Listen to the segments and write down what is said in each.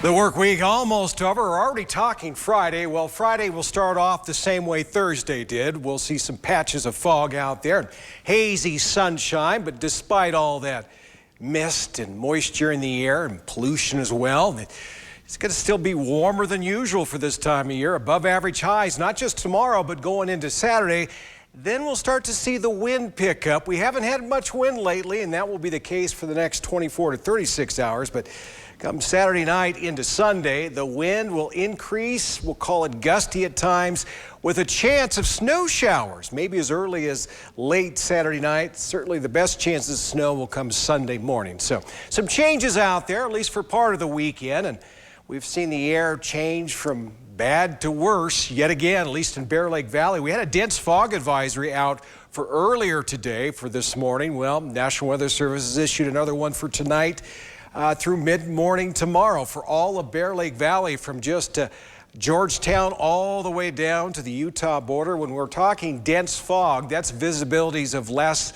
The work week almost over. We're already talking Friday. Well, Friday will start off the same way Thursday did. We'll see some patches of fog out there, hazy sunshine, but despite all that mist and moisture in the air and pollution as well, it's going to still be warmer than usual for this time of year. Above average highs, not just tomorrow, but going into Saturday. Then we'll start to see the wind pick up. We haven't had much wind lately, and that will be the case for the next 24 to 36 hours. But come Saturday night into Sunday, the wind will increase. We'll call it gusty at times, with a chance of snow showers, maybe as early as late Saturday night. Certainly the best chances of snow will come Sunday morning. So some changes out there, at least for part of the weekend. And we've seen the air change from bad to worse yet again, at least in Bear Lake Valley. We had a dense fog advisory out for earlier today for this morning. Well, National Weather Service has issued another one for tonight through mid-morning tomorrow for all of Bear Lake Valley, from just Georgetown all the way down to the Utah border. When we're talking dense fog, that's visibilities of less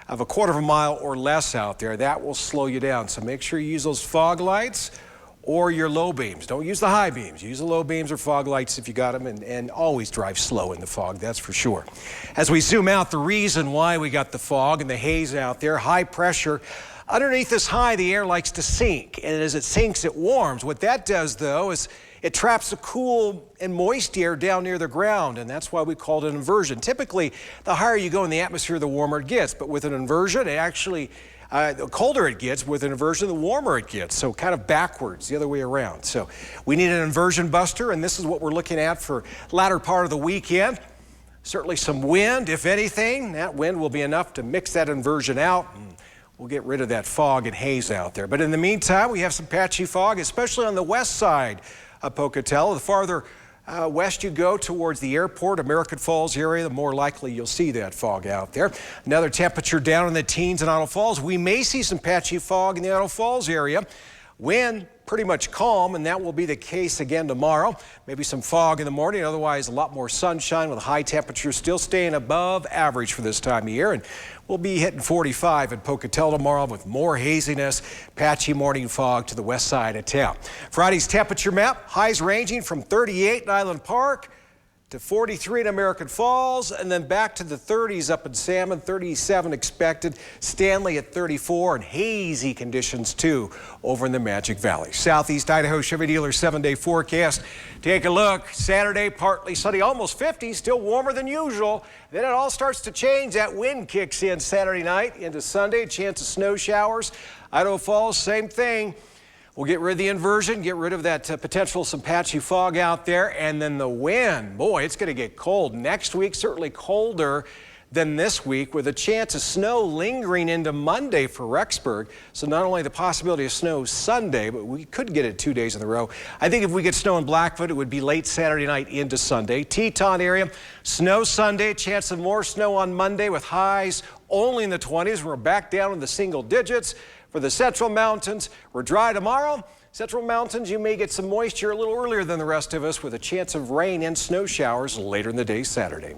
of a quarter of a mile or less out there. That will slow you down. So make sure you use those fog lights or your low beams. Don't use the high beams. Use the low beams or fog lights if you got them, and always drive slow in the fog, that's for sure. As we zoom out, the reason why we got the fog and the haze out there, high pressure. Underneath this high, the air likes to sink, and as it sinks, it warms. What that does, though, is it traps the cool and moist air down near the ground, and that's why we call it an inversion. Typically, the higher you go in the atmosphere, the warmer it gets, but with an inversion, it actually the colder it gets. With an inversion, the warmer it gets. So kind of backwards, the other way around. So we need an inversion buster, and this is what we're looking at for latter part of the weekend. Certainly some wind, if anything. That wind will be enough to mix that inversion out, and we'll get rid of that fog and haze out there. But in the meantime, we have some patchy fog, especially on the west side of Pocatello. The farther west you go towards the airport, American Falls area, the more likely you'll see that fog out there. Another temperature down in the teens in Idle Falls. We may see some patchy fog in the Idle Falls area. Wind pretty much calm, and that will be the case again tomorrow. Maybe some fog in the morning, otherwise a lot more sunshine, with high temperatures still staying above average for this time of year. And we'll be hitting 45 in Pocatello tomorrow with more haziness, patchy morning fog to the west side of town. Friday's temperature map, highs ranging from 38 in Island Park to 43 in American Falls, and then back to the 30s up in Salmon, 37 expected. Stanley at 34, and hazy conditions too over in the Magic Valley. Southeast Idaho Chevy dealer 7-day forecast. Take a look. Saturday, partly sunny, almost 50, still warmer than usual. Then it all starts to change. That wind kicks in Saturday night into Sunday. Chance of snow showers. Idaho Falls, same thing. We'll get rid of the inversion, get rid of that potential some patchy fog out there, and then the wind. Boy, it's going to get cold next week, certainly colder than this week, with a chance of snow lingering into Monday for Rexburg. So not only the possibility of snow Sunday, but we could get it 2 days in a row. I think if we get snow in Blackfoot, it would be late Saturday night into Sunday. Teton area, snow Sunday, chance of more snow on Monday with highs only in the 20s. We're back down in the single digits. For the Central Mountains, we're dry tomorrow. Central Mountains, you may get some moisture a little earlier than the rest of us, with a chance of rain and snow showers later in the day Saturday.